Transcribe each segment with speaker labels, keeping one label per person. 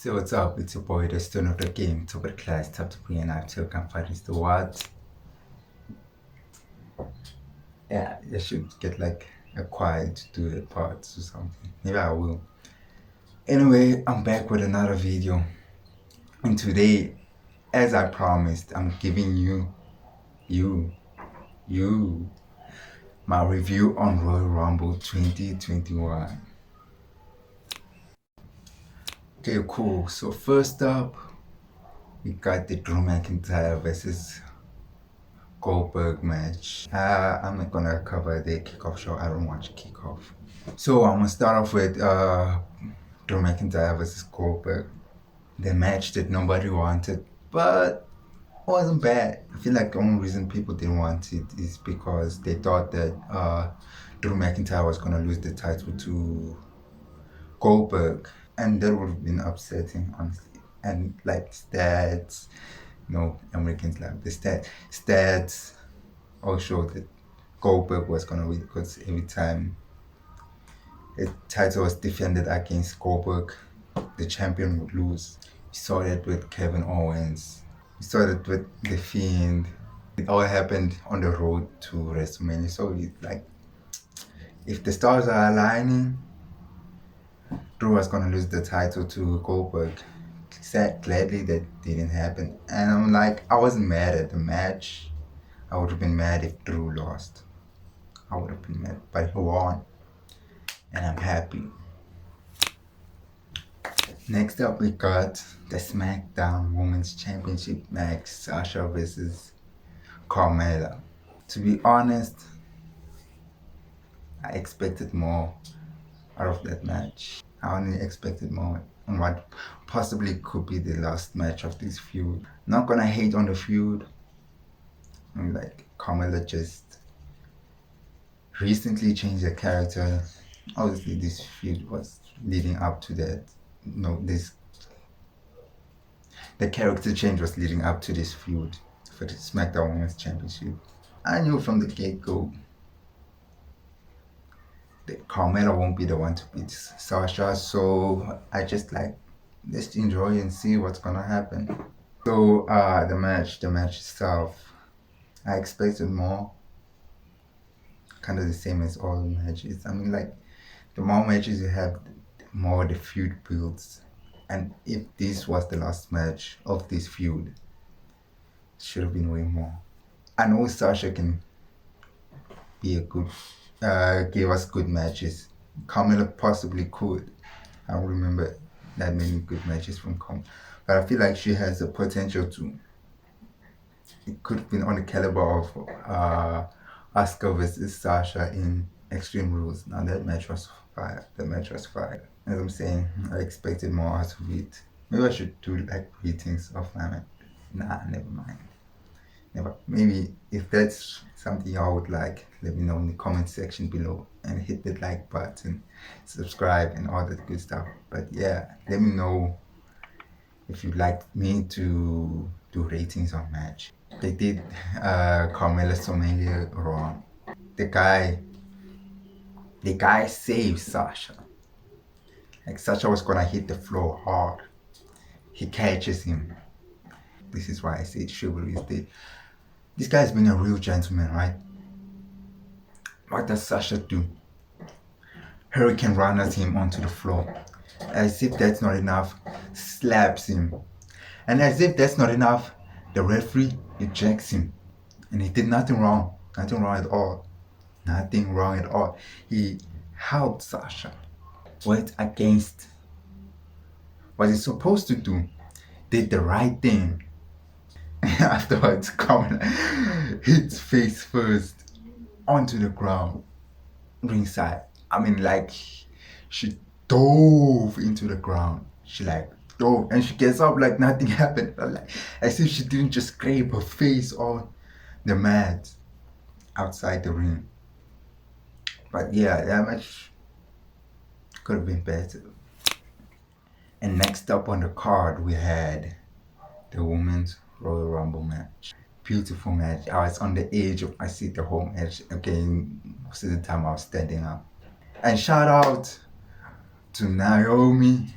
Speaker 1: So what's up? It's your boy, the Stone of the Game, top of the class, top to bring an actual campaign is the what? Yeah, I should get like a quiet to do the parts or something. Maybe I will. Anyway, I'm back with another video. And today, as I promised, I'm giving you, my review on Royal Rumble 2021. Okay, cool. So first up, we got the Drew McIntyre versus Goldberg match. I'm not gonna cover the kickoff show. I don't watch kickoff. So I'm gonna start off with Drew McIntyre versus Goldberg. The match that nobody wanted, but it wasn't bad. I feel like the only reason people didn't want it is because they thought that Drew McIntyre was gonna lose the title to Goldberg, and that would have been upsetting, honestly. And like stats, Americans like the stats all showed that Goldberg was gonna win because every time the title was defended against Goldberg, the champion would lose. We saw that with Kevin Owens. We saw that with The Fiend. It all happened on the road to WrestleMania. So it's like, if the stars are aligning, Drew was gonna lose the title to Goldberg. Gladly that didn't happen. And I'm like, I wasn't mad at the match. I would have been mad if Drew lost. I would have been mad, but he won. And I'm happy. Next up, we got the SmackDown Women's Championship match, Sasha versus Carmella. To be honest, I expected more out of that match. I only expected more on what possibly could be the last match of this feud. Not gonna hate on the feud. Like, Carmella just recently changed her character. Obviously, this feud was leading up to that. The character change was leading up to this feud for the SmackDown Women's Championship. I knew from the get-go that Carmella won't be the one to beat Sasha, so I just like, let's enjoy and see what's gonna happen. So the match itself, I expected more. Kind of the same as all the matches. I mean, like, the more matches you have, the more the feud builds. And if this was the last match of this feud, it should have been way more. I know Sasha can be a good, give us good matches. Carmella possibly could. I don't remember that many good matches from Carmella, but I feel like she has the potential to. It could have been on the caliber of Asuka versus Sasha in Extreme Rules. Now that match was fire. As I'm saying, I expected more out of it. Maybe I should do like ratings of my match. Nah, never mind. Maybe if that's something y'all would like, let me know in the comment section below, and hit the like button, subscribe, and all that good stuff. But yeah, let me know if you'd like me to do ratings on match. They did Carmella Somalia wrong. The guy saved Sasha. Like, Sasha was gonna hit the floor hard. He catches him. This is why I say chivalry is dead. This guy's been a real gentleman, right? What does Sasha do? Hurricane runners him onto the floor. As if that's not enough, slaps him. And as if that's not enough, the referee ejects him. And he did nothing wrong. Nothing wrong at all. Nothing wrong at all. He helped Sasha. Went against what he's supposed to do. Did the right thing. Afterwards, Carmella hits face first onto the ground, ringside. I mean, like, she dove into the ground. She like dove, and she gets up like nothing happened. Like, as if she didn't just scrape her face on the mat outside the ring. But yeah, that match could have been better. And next up on the card, we had the Women's Royal Rumble match. Beautiful match. I was on the edge of my seat the whole match. Again, most of the time I was standing up. And shout out to Naomi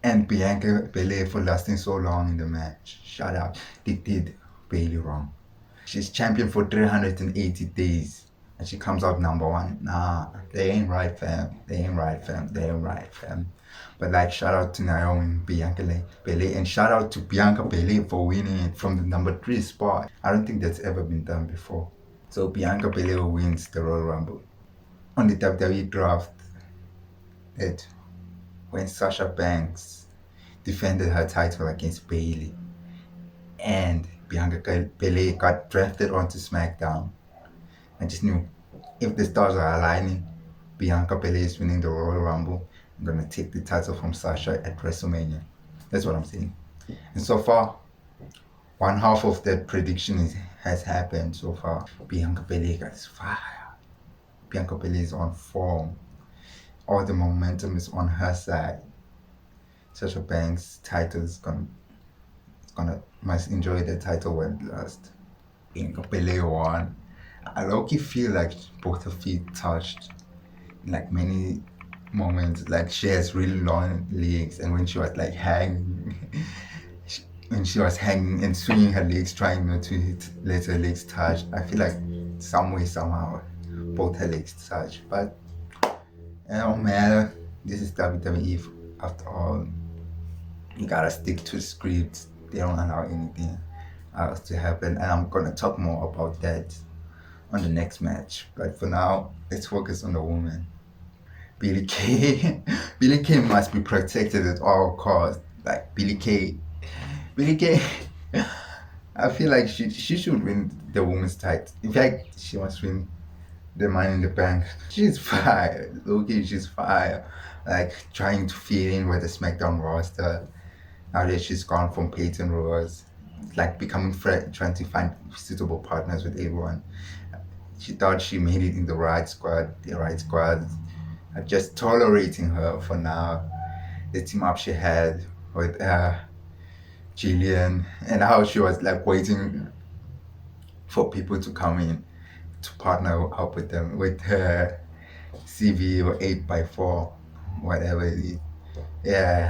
Speaker 1: and Bianca Belair for lasting so long in the match. Shout out. They did Bailey wrong. She's champion for 380 days and she comes out number one. Nah, they ain't right, fam. They ain't right, fam. They ain't right, fam. But like, shout out to Naomi and Bianca Belair, and shout out to Bianca Belair for winning it from the number 3 spot. I don't think that's ever been done before. So Bianca Belair wins the Royal Rumble. On the WWE draft, it when Sasha Banks defended her title against Bayley, and Bianca Belair got drafted onto SmackDown. I just knew if the stars are aligning, Bianca Belair is winning the Royal Rumble. I'm gonna take the title from Sasha at WrestleMania. That's what I'm saying. And so far, one half of that prediction has happened so far. Bianca Belair is fire. Bianca Belair is on form. All the momentum is on her side. Sasha Banks' title is gonna must enjoy the title when it lasts. Bianca Belair won. I low-key feel like both her feet touched in like many moments. Like she has really long legs, and when she was like hanging, when she was hanging and swinging her legs, trying not to let her legs touch, I feel like some way somehow both her legs touch. But it don't matter. This is WWE after all. You gotta stick to the script. They don't allow anything else to happen, and I'm gonna talk more about that on the next match. But for now, let's focus on the woman. Billie Kay. Billie Kay must be protected at all costs. Like Billie Kay. I feel like she should win the women's title. In fact, she must win the Money in the Bank. She's fire. Okay, she's fire. Like trying to fit in with the SmackDown roster. Now that she's gone from Peyton Royce, like becoming trying to find suitable partners with everyone. She thought she made it in the right squad. The right squad are just tolerating her for now. The team up she had with Jillian, and how she was like waiting for people to come in to partner up with them with her CV or 8x4, whatever it is. Yeah.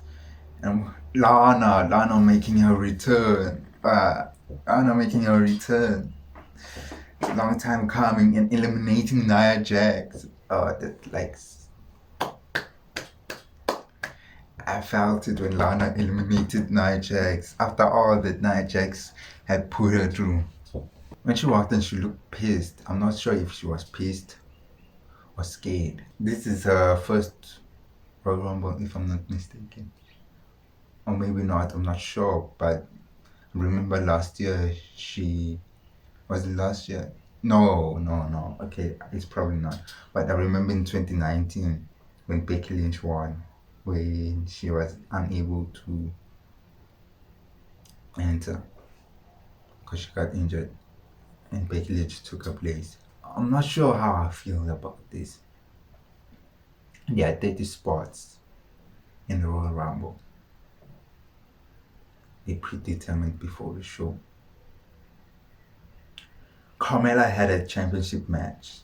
Speaker 1: And Lana making her return. Lana making her return. Long time coming and eliminating Nia Jax. That like I felt it when Lana eliminated Nia Jax after all that Nia Jax had put her through. When she walked in, she looked pissed. I'm not sure if she was pissed or scared. This is her first Royal Rumble, if I'm not mistaken. Or maybe not, I'm not sure. But I remember last year was it last year? No. Okay, it's probably not. But I remember in 2019 when Becky Lynch won, when she was unable to enter because she got injured and Becky Lynch took her place. I'm not sure how I feel about this. There are 30 spots in the Royal Rumble. They predetermined before the show. Carmella had a championship match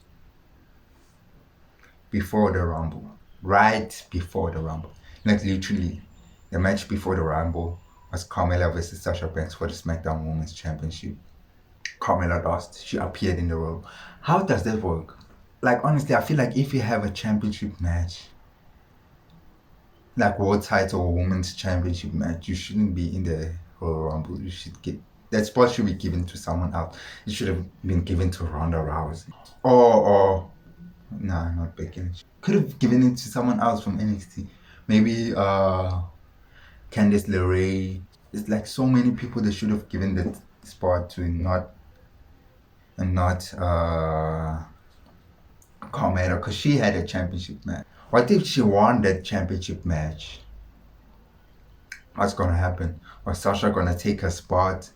Speaker 1: before the Rumble. Right before the Rumble. Like literally, the match before the Rumble was Carmella versus Sasha Banks for the SmackDown Women's Championship. Carmella lost. She appeared in the role. How does that work? Like honestly, I feel like if you have a championship match, like world title or women's championship match, you shouldn't be in the Royal Rumble. You should get that spot should be given to someone else. It should have been given to Ronda Rousey. Or nah, not Becky Lynch. Could have given it to someone else from NXT. Maybe Candice LeRae. It's like so many people they should have given that spot to, not Carmella, because she had a championship match. What if she won that championship match? What's gonna happen? Was Sasha gonna take her spot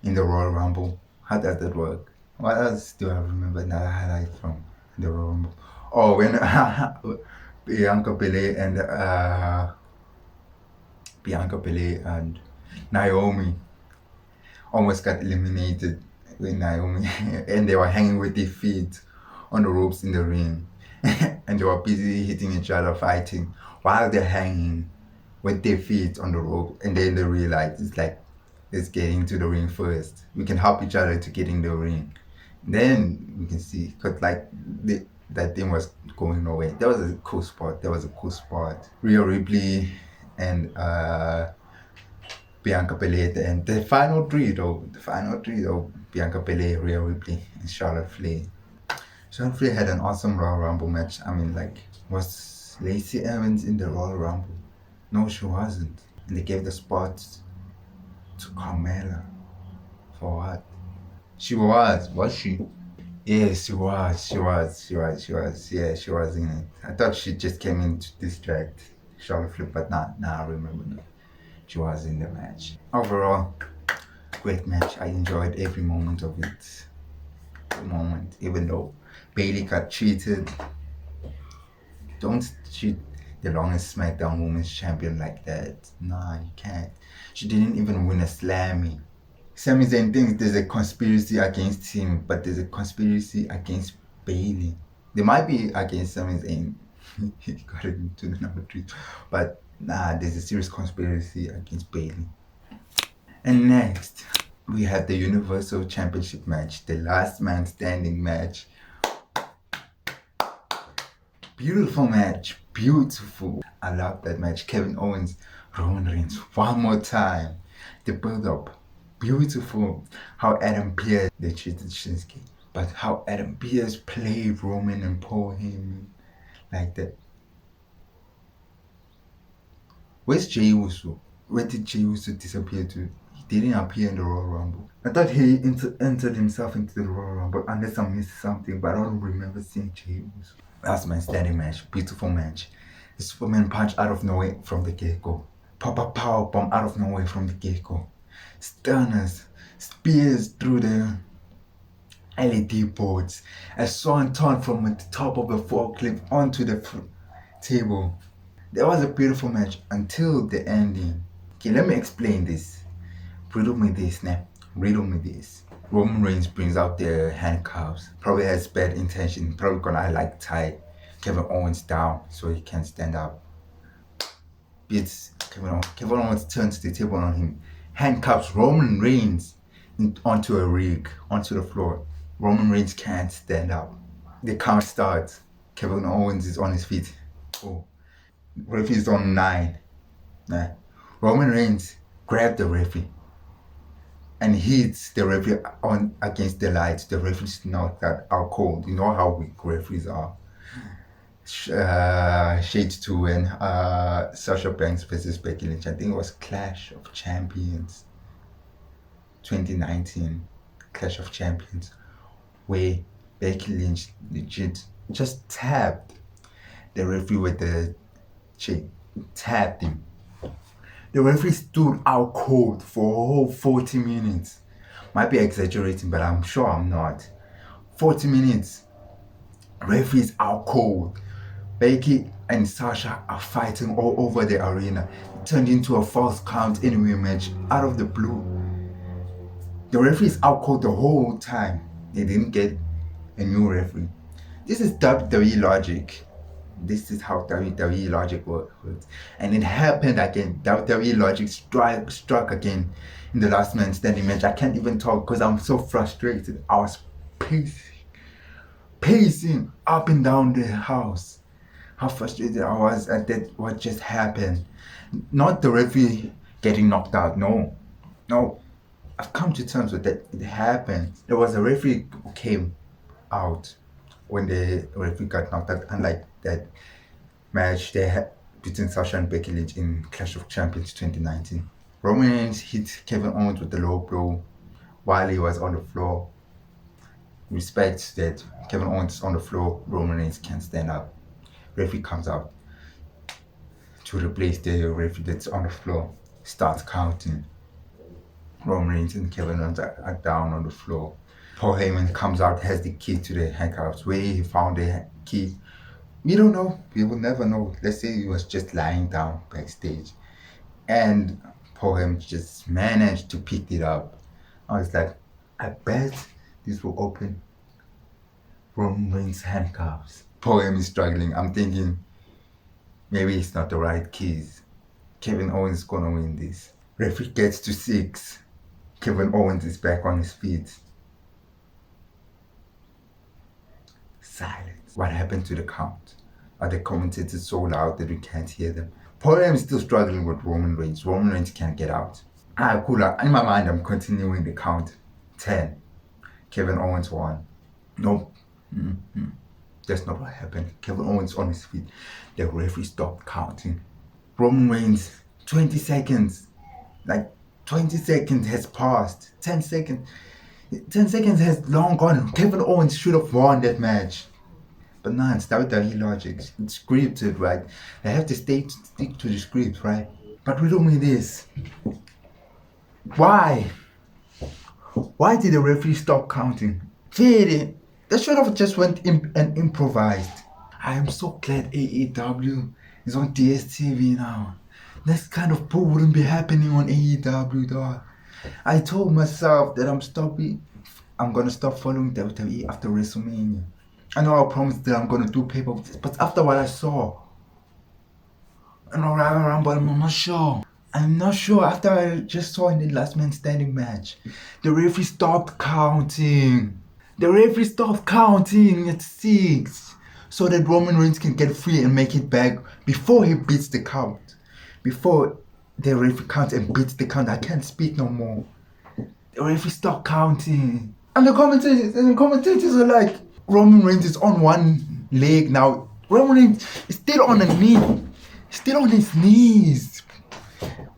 Speaker 1: in the Royal Rumble? How does that work? What else do I remember that highlight from the Royal Rumble? Oh, when Bianca Belair and Naomi almost got eliminated with Naomi, and they were hanging with their feet on the ropes in the ring, and they were busy hitting each other, fighting while they're hanging. with their feet on the rope, and then they realize it's like, let's get into the ring first. We can help each other to get in the ring. Then we can see, because like that thing was going nowhere. That was a cool spot. That was a cool spot. Rhea Ripley and Bianca Belair, and the final three though, Bianca Belair, Rhea Ripley, and Charlotte Flair. Charlotte Flair had an awesome Royal Rumble match. I mean, like, was Lacey Evans in the Royal Rumble? No, she wasn't. And they gave the spot to Carmella. For what? She was she? Yes, she was. Yeah, she was in it. I thought she just came in to distract Charlotte Flair, but not now. I remember now. She was in the match. Overall, great match. I enjoyed every moment of it. Even though Bayley got cheated. Don't cheat the longest SmackDown Women's Champion like that. Nah, you can't. She didn't even win a Slammy. Sami Zayn thinks there's a conspiracy against him, but there's a conspiracy against Bayley. They might be against Sami Zayn. He got it into the number 3. But nah, there's a serious conspiracy against Bayley. And next, we have the Universal Championship match, the last man standing match. Beautiful match, beautiful. I love that match. Kevin Owens, Roman Reigns, one more time. The build up, beautiful. How Adam Pearce, they cheated Shinsuke, but how Adam Pearce played Roman and Paul Heyman like that. Where's Jey Uso? Where did Jey Uso disappear to? He didn't appear in the Royal Rumble. I thought he entered himself into the Royal Rumble, unless I missed something, but I don't remember seeing Jey Uso. Last man standing match, beautiful match. The Superman punch out of nowhere from the get-go. Pop-up power bomb out of nowhere from the get-go. Stunners, spears through the LED boards. A swanton from the top of the forklift onto the table. That was a beautiful match until the ending. Okay, let me explain this. Riddle me this now. Riddle me this. Roman Reigns brings out the handcuffs. Probably has bad intention. Probably gonna like tie Kevin Owens down so he can't stand up. Beats Kevin Owens. Kevin Owens turns the table on him. Handcuffs Roman Reigns onto a rig, onto the floor. Roman Reigns can't stand up. The count starts. Kevin Owens is on his feet. Oh. Referee is on 9. Nah. Roman Reigns grabbed the referee and hits the referee on against the lights. The referee's not that out cold. You know how weak referees are. Shade 2 and Sasha Banks versus Becky Lynch. I think it was Clash of Champions 2019. Clash of Champions, where Becky Lynch legit just tapped the referee with the chain. Tapped him. The referee stood out cold for a whole 40 minutes. Might be exaggerating, but I'm sure I'm not. 40 minutes. Referee's out cold. Becky and Sasha are fighting all over the arena. It turned into a false count anywhere match out of the blue. The referee's out cold the whole time. They didn't get a new referee. This is WWE logic. This is how WWE logic works. And it happened again. WWE logic struck again in the last man standing match. I can't even talk because I'm so frustrated. I was pacing up and down the house. How frustrated I was at that, what just happened. Not the referee getting knocked out. No. I've come to terms with that. It happened. There was a referee who came out when the referee got knocked out, unlike that match they had between Sasha and Becky Lynch in Clash of Champions 2019. Roman Reigns hit Kevin Owens with the low blow while he was on the floor. Respect that Kevin Owens is on the floor, Roman Reigns can't stand up. Referee comes out to replace the referee that's on the floor, starts counting. Roman Reigns and Kevin Owens are down on the floor. Paul Heyman comes out, has the key to the handcuffs. Where he found the key, we don't know. We will never know. Let's say he was just lying down backstage, and Paul Heyman just managed to pick it up. I was like, I bet this will open Roman Reigns' handcuffs. Paul Heyman is struggling. I'm thinking maybe it's not the right keys. Kevin Owens is gonna win this. Referee gets to 6. Kevin Owens is back on his feet. Silence. What happened to the count? Are the commentators so loud that we can't hear them? Paul Heyman is still struggling with Roman Reigns. Roman Reigns can't get out. Cool. In my mind, I'm continuing the count. 10. Kevin Owens won. Nope. That's not what happened. Kevin Owens on his feet. The referee stopped counting. Roman Reigns, 20 seconds. Like 20 seconds has passed. 10 seconds. 10 seconds has long gone. Kevin Owens should have won that match. But nah, it's WWE logic. It's scripted, right? They have to stick to the script, right? But riddle me this. Why? Why did the referee stop counting? Really? They should have just went and improvised. I am so glad AEW is on DSTV now. This kind of pull wouldn't be happening on AEW, dog. I told myself that I'm gonna stop following WWE after WrestleMania. I know I promised that I'm gonna do pay-per-views, but after what I saw, and all around, but I'm not sure. I'm not sure. After I just saw in the last man standing match, the referee stopped counting. The referee stopped counting at 6, so that Roman Reigns can get free and make it back before he beats the count. Before the referee counts and beats the count, I can't speak no more. The referee stopped counting, and the commentators are like, Roman Reigns is on one leg now. Roman Reigns is still on a knee. Still on his knees.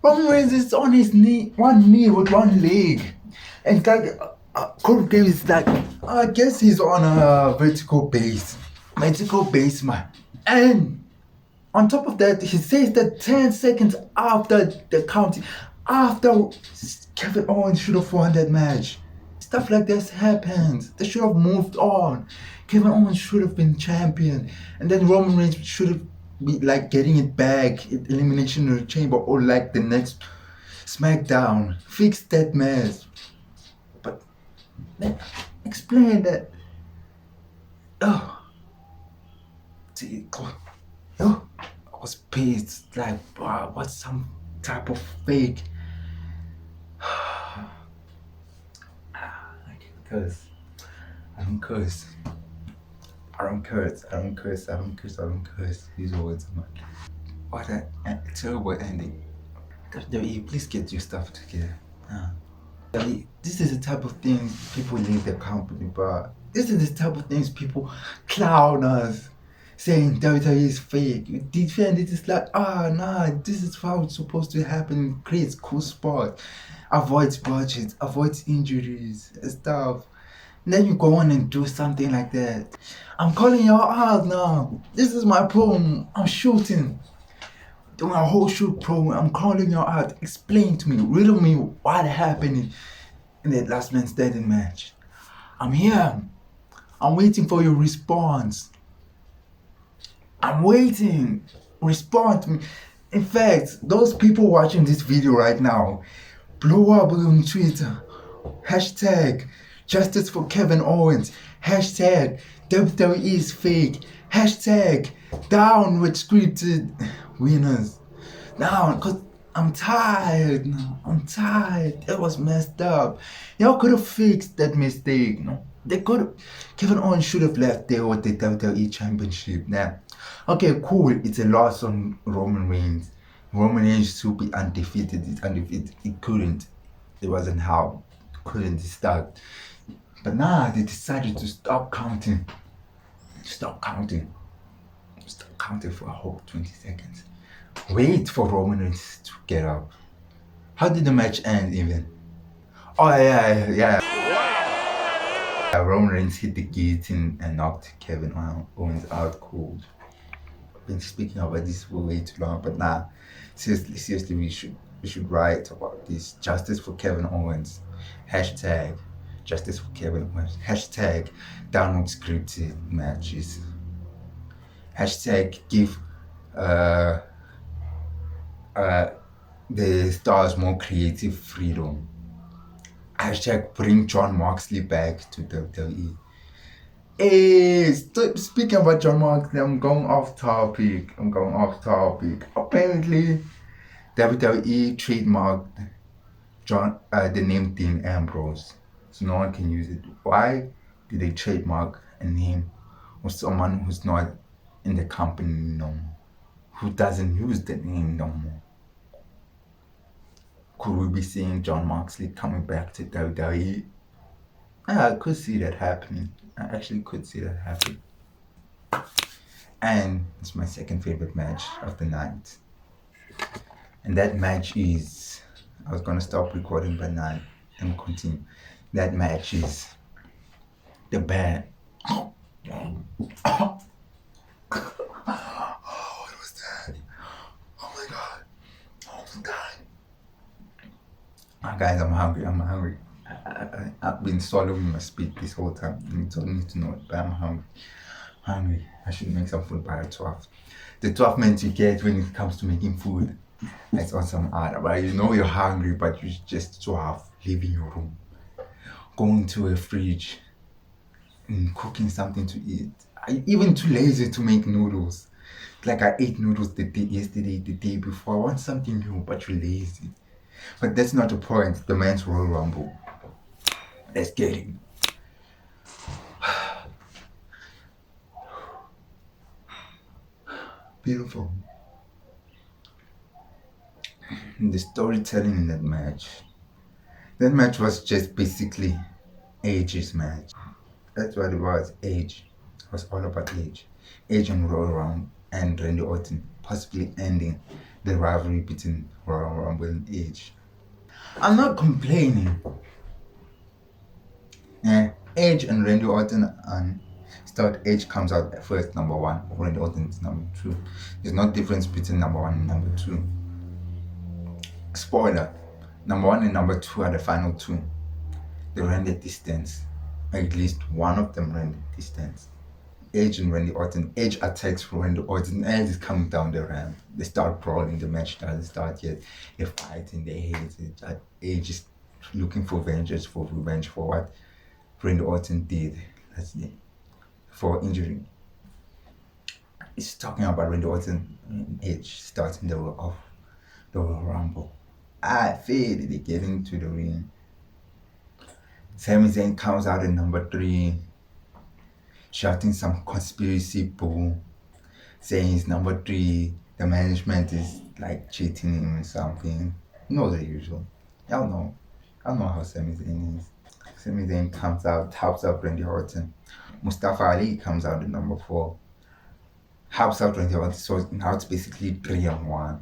Speaker 1: Roman Reigns is on his knee, one knee with one leg. And like, Corey Graves is like, I guess he's on a vertical base. Vertical base, man. And on top of that, he says that 10 seconds after the counting, after Kevin Owens should have won that match. Stuff like this happens. They should have moved on. Kevin Owens should have been champion. And then Roman Reigns should have been like getting it back at Elimination Chamber or like the next SmackDown. Fix that mess. But then explain that. I was pissed. Like, wow, what's some type of fake? Curse. I don't curse. These words, man. What a terrible ending. WWE, please get your stuff together. This is the type of things people leave their company, but this is the type of things people clown us, saying WWE is fake. You defend it, it's like, nah, this is how it's supposed to happen. Creates cool sport, avoids budgets, avoids injuries and stuff. And then you go on and do something like that. I'm calling you out now. This is my problem. I'm shooting. Doing a whole shoot promo. I'm calling you out. Explain to me, riddle me what happened in that last man standing match. I'm here. I'm waiting for your response. I'm waiting. Respond to me. In fact, those people watching this video right now, blow up on Twitter. Hashtag Justice for Kevin Owens. Hashtag WWE is fake. Hashtag down with scripted winners. Now, because I'm tired now. I'm tired. It was messed up. Y'all could have fixed that mistake. No? They could have. Kevin Owens should have left there with the WWE Championship. Now, okay, cool. It's a loss on Roman Reigns. Roman Reigns should be undefeated. It's undefeated. It couldn't. It wasn't how. Couldn't start. But now they decided to stop counting. Stop counting for a whole 20 seconds. Wait for Roman Reigns to get up. How did the match end even? Oh yeah. Roman Reigns hit the guillotine and knocked Kevin Owens out cold. I've been speaking about this for way too long, but nah, seriously, we should write about this. Justice for Kevin Owens. Hashtag Justice for Kevin Owens. Hashtag download scripted matches. Hashtag give the stars more creative freedom. Hashtag bring Jon Moxley back to WWE. Hey, speaking about Jon Moxley, I'm going off topic. Apparently, WWE trademarked the name Dean Ambrose, so no one can use it. Why did they trademark a name of someone who's not in the company no more, who doesn't use the name no more? Could we be seeing John Moxley coming back to WWE? I could see that happening. I actually could see that happening. And it's my second favorite match of the night. And that match is, I was gonna stop recording but not and continue. That match is the band. Oh, what was that? Oh my god. Oh my god. Guys, I'm hungry. I've been swallowing my spit this whole time. You don't need to know it, but I'm hungry. I should make some food by 12. The 12 minutes you get when it comes to making food, that's awesome. But you know you're hungry, but you just 12, leaving your room, going to a fridge and cooking something to eat. I'm even too lazy to make noodles. Like I ate noodles yesterday, the day before. I want something new, but you're lazy. But that's not the point. The Men's Royal Rumble. Let's get it. Beautiful. The storytelling in that match. That match was just basically Edge's match. That's what it was. Edge. It was all about Edge. Edge and Royal Rumble and Randy Orton possibly ending the rivalry between Royal Rumble and Edge. I'm not complaining. Edge and Randy Orton and start Edge comes out first, number one. Randy Orton is number two. There's no difference between number one and number two. Spoiler: number one and number two are the final two. They ran the distance. At least one of them ran the distance. Edge and Randy Orton. Edge attacks Randy Orton. Edge is coming down the ramp. They start brawling. The match doesn't start yet. They're fighting. They hate it. Edge is looking for vengeance, for revenge for what Randy Orton did. That's it. For injury. It's talking about Randy Orton and Edge starting the Royal Rumble. I feel they get into the ring. Sami Zayn comes out at number 3, shouting some conspiracy bull, saying he's number 3. The management is like cheating him or something. You know the usual. Y'all know how Sami Zayn is. Sami Zayn comes out, helps out Randy Orton. Mustafa Ali comes out at number 4, helps out Randy Orton. So now it's basically 3-on-1.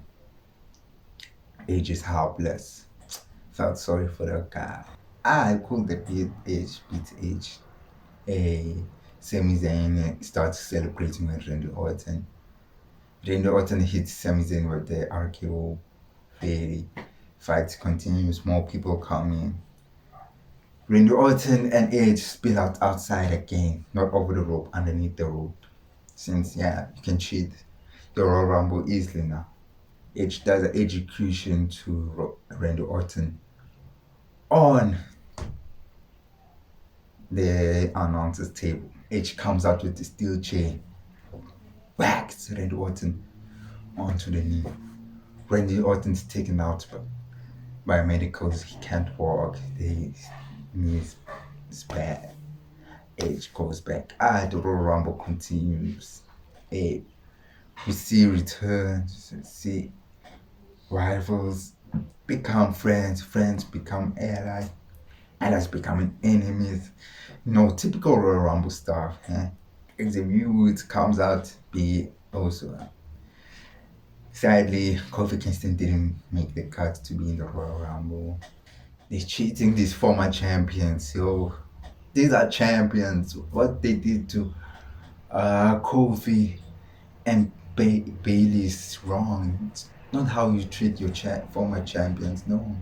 Speaker 1: Edge is helpless. Felt sorry for that guy. I could beat Edge. Sami Zayn starts celebrating with Randy Orton. Randy Orton hits Sami Zayn with the RKO. Fight continues, more people come in. Randy Orton and Edge spill out outside again, not over the rope, underneath the rope. Since you can cheat the Royal Rumble easily now. Edge does an execution to Randy Orton on the announcer's table. Edge comes out with the steel chair, whacks Randy Orton onto the knee. Randy Orton's taken out by medicals. He can't walk. The knee is bad. Edge goes back. The Royal Rumble continues. We see returns. We see rivals become friends. Friends become allies. Allies becoming enemies. Typical Royal Rumble stuff. Xavier Woods comes out be also. Sadly, Kofi Kingston didn't make the cut to be in the Royal Rumble. They're cheating these former champions. So these are champions. What they did to Kofi and Bailey is wrong. It's not how you treat your former champions. No,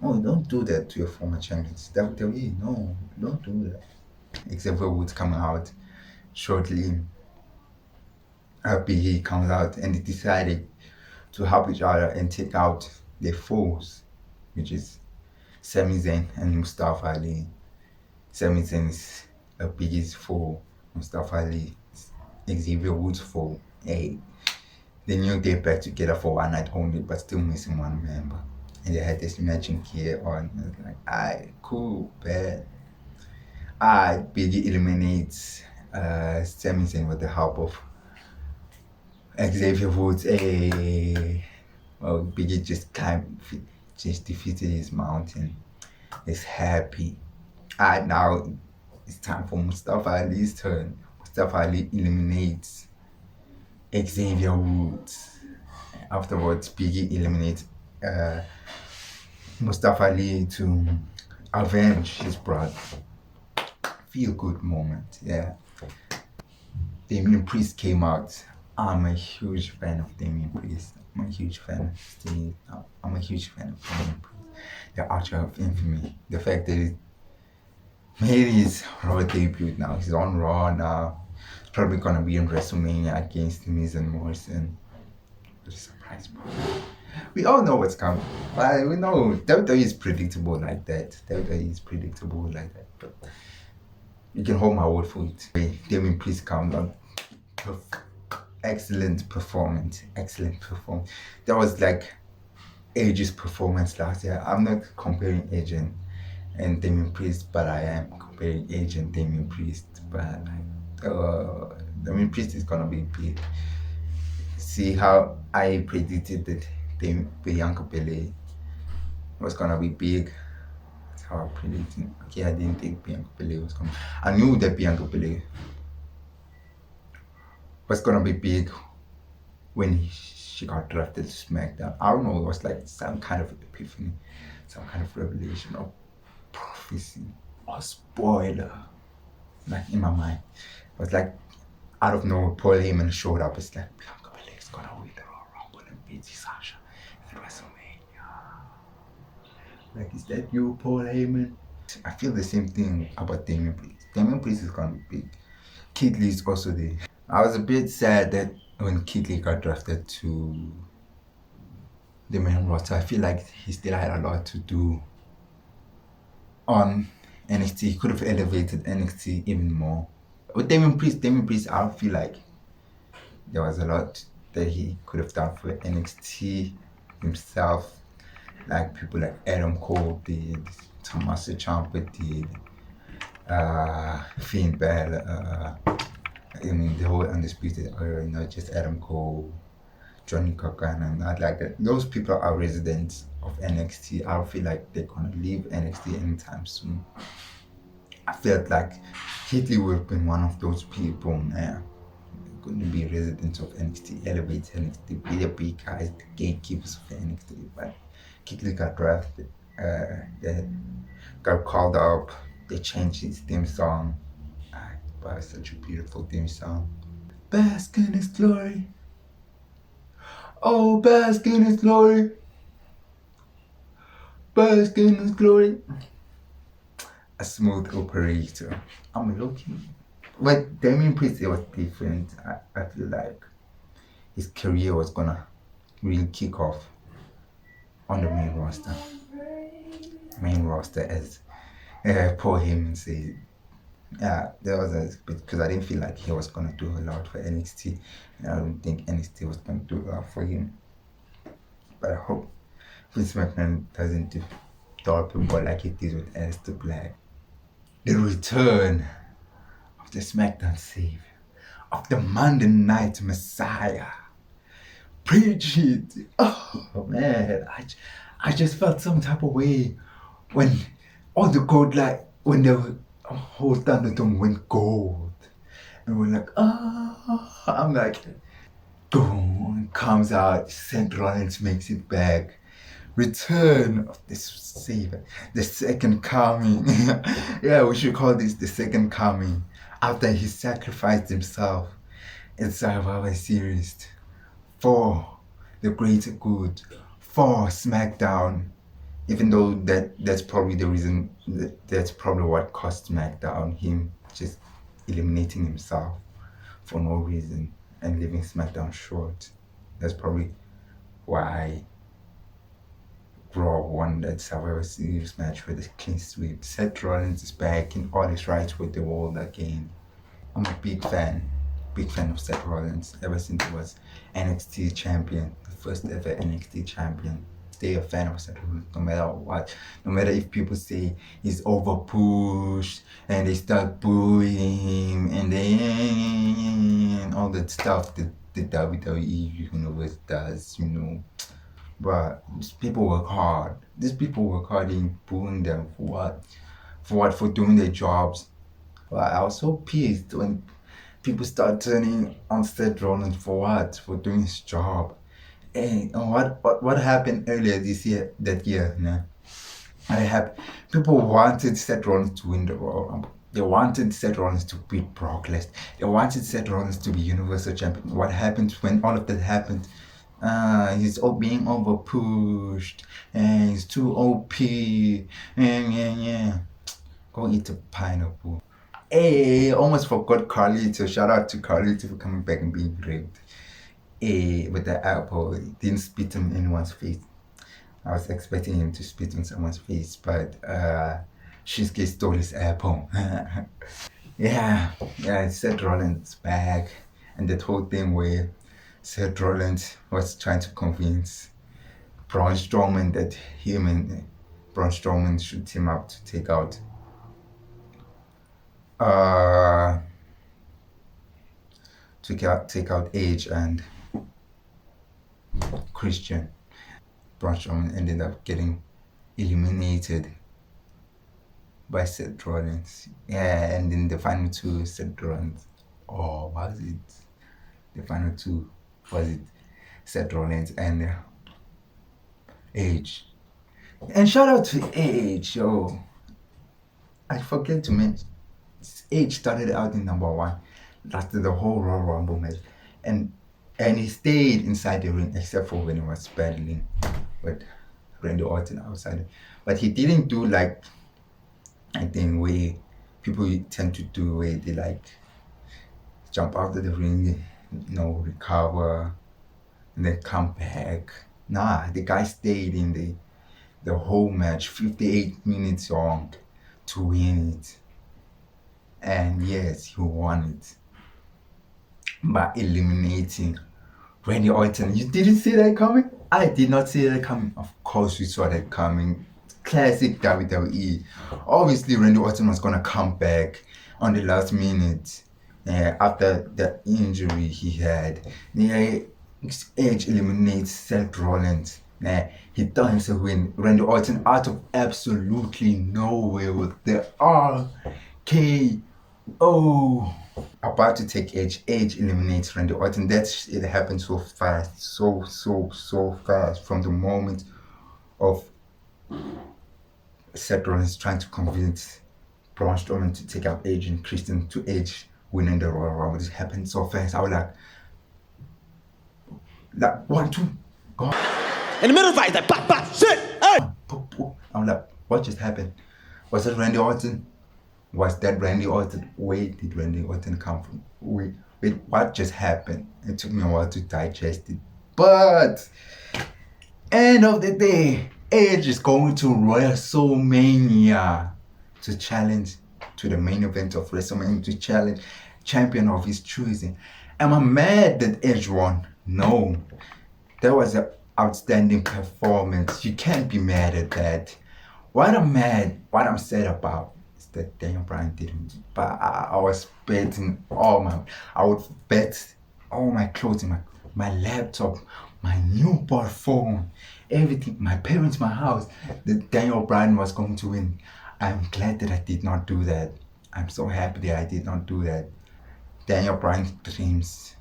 Speaker 1: don't do that to your former champions. WWE, no, don't do that. Xavier Woods coming out shortly. He comes out and they decided to help each other and take out their foes, which is Sami Zayn and Mustafa Ali. Sami Zayn is Biggie's foe. Mustafa Ali is Xavier Woods' foe. They knew they're back together for one night only, but still missing one member. And they had this matching gear on. It was like, alright, cool, bad. Biggie eliminates Sami Zayn with the help of Xavier Woods. Well, Biggie just defeated his mountain. He's happy. Now it's time for Mustafa Ali's turn. Mustafa Ali eliminates Xavier Woods. Afterwards, Biggie eliminates Mustafa Ali to avenge his brother. Feel good moment, yeah. Damian Priest came out. I'm a huge fan of Damian Priest. I'm a huge fan of Steve. I'm a huge fan of Damian Priest. The Archer of Infamy. The fact that he made his Raw debut now. He's on Raw now. He's probably gonna be in WrestleMania against Miz and Morrison. What a surprise, bro. We all know what's coming. But we know WWE is predictable like that. WWE is predictable like that. But you can hold my word for it. Damian Priest calm down. Excellent performance. Excellent performance. That was like Edge's performance last year. I'm not comparing Edge and Damian Priest, but I am comparing Edge and Damian Priest. But Damian Priest is gonna be big. See how I predicted that Bianca Belair was gonna be big. That's how I predicted. Okay, I didn't think Bianca Belair was gonna. I knew that Bianca Belair was gonna be big when she got drafted to SmackDown. I don't know, it was like some kind of epiphany, some kind of revelation or prophecy or spoiler. Like in my mind, it was like out of nowhere, Paul Heyman showed up. It's like Bianca Belair is gonna win the Royal Rumble and beat Sasha at WrestleMania. Like, is that you, Paul Heyman? I feel the same thing about Damian Priest. Damian Priest is gonna be big. Keith Lee is also there. I was a bit sad that when Keith Lee got drafted to the main roster, I feel like he still had a lot to do on NXT. He could have elevated NXT even more. With Damian Priest, I feel like there was a lot that he could have done for NXT himself. Like people like Adam Cole did, Tommaso Ciampa did, Finn Balor, I mean the whole Undisputed Era, not just Adam Cole, Johnny Gargano, not like that. Those people are residents of NXT. I don't feel like they're gonna leave NXT anytime soon. I felt like Keith Lee would have been one of those people, man. Going to be residents of NXT, elevate NXT, be the big guys, the gatekeepers of NXT. But Keith Lee got drafted, they got called up, they changed his theme song. But it's such a beautiful theme song. Bask in his glory. Oh, bask in his glory. Bask in his glory. A smooth operator. I'm looking. But Damian Priest, it was different. I feel like his career was gonna really kick off on the main roster. Main roster, as Paul Heyman said. Yeah, there was a bit because I didn't feel like he was gonna do a lot for NXT. And I don't think NXT was gonna do a lot for him. But I hope Vince McMahon doesn't do people like he did with Aleister Black. The return of the SmackDown Savior, of the Monday Night Messiah. Preach it. Oh man, I just felt some type of way when all the gold, like when the whole Thunderdome went gold, and we're like, I'm like, boom, comes out. Seth Rollins makes it back. Return of this Savior, the second coming. Yeah, we should call this the second coming. After he sacrificed himself in Survivor Series for the greater good, for SmackDown. Even though that's probably the reason, that's probably what cost SmackDown, him just eliminating himself for no reason and leaving SmackDown short. That's probably why Raw won that Survivor Series match with a clean sweep. Seth Rollins is back in all his rights with the world again. I'm a big fan big fan of Seth Rollins ever since he was NXT champion, the first ever NXT champion. Stay a fan of Seth Rollins no matter what. No matter if people say he's overpushed and they start booing him and then all that stuff that the WWE universe does, But these people work hard. These people work hard in booing them for what? For what? For doing their jobs. But I was so pissed when people start turning on Seth Rollins for what? For doing his job. And what happened earlier that year? What happened? People wanted Seth Rollins to win the Royal Rumble. They wanted Seth Rollins to beat Brock Lesnar. They wanted Seth Rollins to be Universal Champion. What happened when all of that happened? He's being overpushed and he's too OP. Yeah. Go eat a pineapple. Hey, almost forgot Carlito. Shout out to Carlito for coming back and being raped. Hey, with the apple. He didn't spit in anyone's face. I was expecting him to spit on someone's face, but Shinsuke stole his apple. yeah, Seth Rollins back. And that whole thing where Seth Rollins was trying to convince Braun Strowman that him and Braun Strowman should team up to take out Edge and Christian. Braun Strowman ended up getting eliminated by Seth Rollins. Yeah, and in the final two, Seth Rollins. Oh, was it? The final two, was it Seth Rollins and Edge? And shout out to Edge, yo. I forget to mention, Edge started out in number 1, lasted the whole Royal Rumble match, and he stayed inside the ring except for when he was battling with Randy Orton outside. But he didn't do like, I think, where people tend to do, where they like jump out of the ring, recover, and then come back. Nah, the guy stayed in the whole match, 58 minutes long, to win it. And yes, he won it by eliminating Randy Orton. You didn't see that coming? I did not see that coming. Of course we saw that coming. Classic WWE. Obviously Randy Orton was gonna come back on the last minute after the injury he had. Edge eliminates Seth Rollins. He thought himself win. Randy Orton out of absolutely nowhere with the RKO. About to take Edge. Edge eliminates Randy Orton. It happened so fast. So fast. From the moment of Seth Rollins trying to convince Braun Strowman to take out Edge and Christian, to Edge winning the Royal Rumble. It happened so fast. I was like 1, 2, go.
Speaker 2: In the middle of the fight, it's like, pop, shit, hey!
Speaker 1: I'm like, what just happened? Was it Randy Orton? Was that Randy Orton? Where did Randy Orton come from? Wait, what just happened? It took me a while to digest it. But, end of the day, Edge is going to WrestleMania to challenge to the main event of WrestleMania, to challenge champion of his choosing. Am I mad that Edge won? No. That was an outstanding performance. You can't be mad at that. What I'm sad about is that Daniel Bryan didn't. But I was betting I would bet all my clothing, my laptop, my newborn phone, everything, my parents, my house, that Daniel Bryan was going to win. I'm glad that I did not do that. I'm so happy that I did not do that. Daniel Bryan's dreams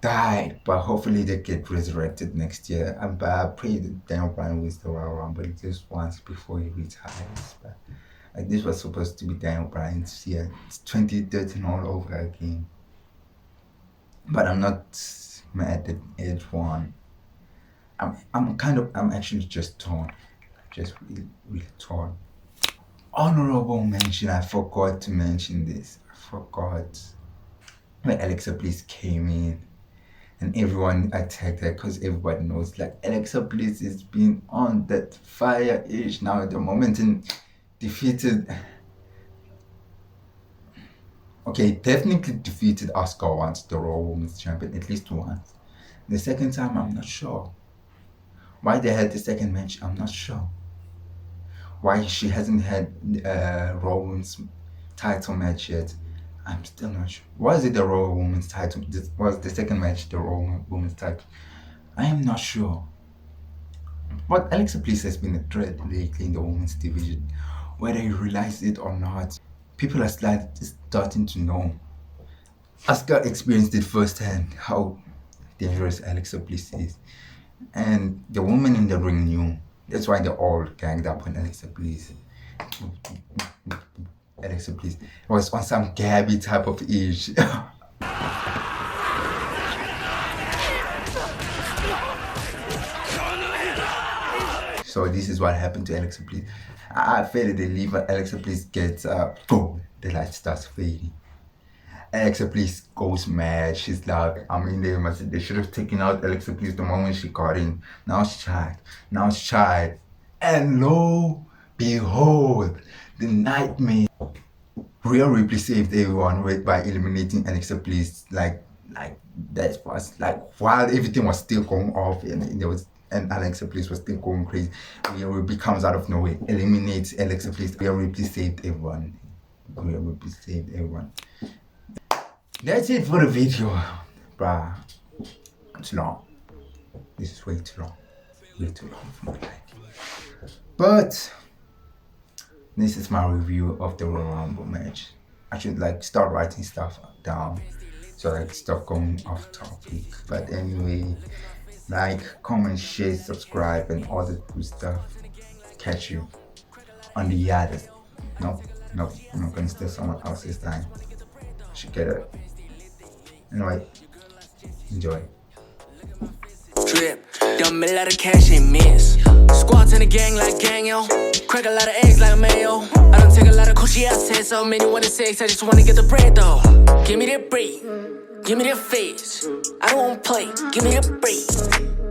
Speaker 1: died, but hopefully they get resurrected next year. And I pray that Daniel Bryan wins the Royal Rumble just once before he retires. But this was supposed to be Daniel Bryan's year. It's 2013 all over again. But I'm not mad that Edge won. I'm actually just torn. Just really torn. Honorable mention, I forgot to mention this. When Alexa Bliss came in and everyone attacked her, because everybody knows like Alexa Bliss has been on that fire-ish now at the moment and defeated Okay, definitely defeated Asuka once, the Raw Women's Champion, at least once. The second time, I'm not sure. Why they had the second match, I'm not sure. Why she hasn't had Raw Women's title match yet, I'm still not sure. Was it the Raw Women's title? Was the second match the Raw Women's title? I am not sure. But Alexa Bliss has been a threat lately in the women's division. Whether you realize it or not, people are starting to know. Asuka experienced it firsthand how dangerous Alexa Bliss is. And the women in the ring knew. That's why they're all ganged up on Alexa Bliss. Alexa Bliss was on some Gabby type of age. So this is what happened to Alexa Bliss. I feel that they leave Alexa Bliss gets boom, the light starts fading. Alexa Bliss goes mad. She's like, they should have taken out Alexa Bliss the moment she got in. Now she's tried. And lo, behold, the nightmare. Rhea Ripley saved everyone by eliminating Alexa Bliss. Like that was like while everything was still going off and Alexa Bliss was still going crazy. Rhea Ripley comes out of nowhere, eliminates Alexa Bliss. Rhea Ripley saved everyone. That's it for the video, bruh. It's long. This is way too long. Way too long for my liking. But this is my review of the Royal Rumble match. I should start writing stuff down so stuff going off topic. But anyway, comment, share, subscribe, and all the good stuff. Catch you on the other. Nope, I'm not gonna steal someone else's time. Should get it. Anyway, enjoy.
Speaker 3: Drip, dumb a lot of cash ain't miss. Squats in the gang like gang, yo. Crack a lot of eggs like mayo. I don't take a lot of coochie, I said so many wanna sex, I just wanna get the bread though. Give me that bread, give me that face. I don't wanna play, give me that bread.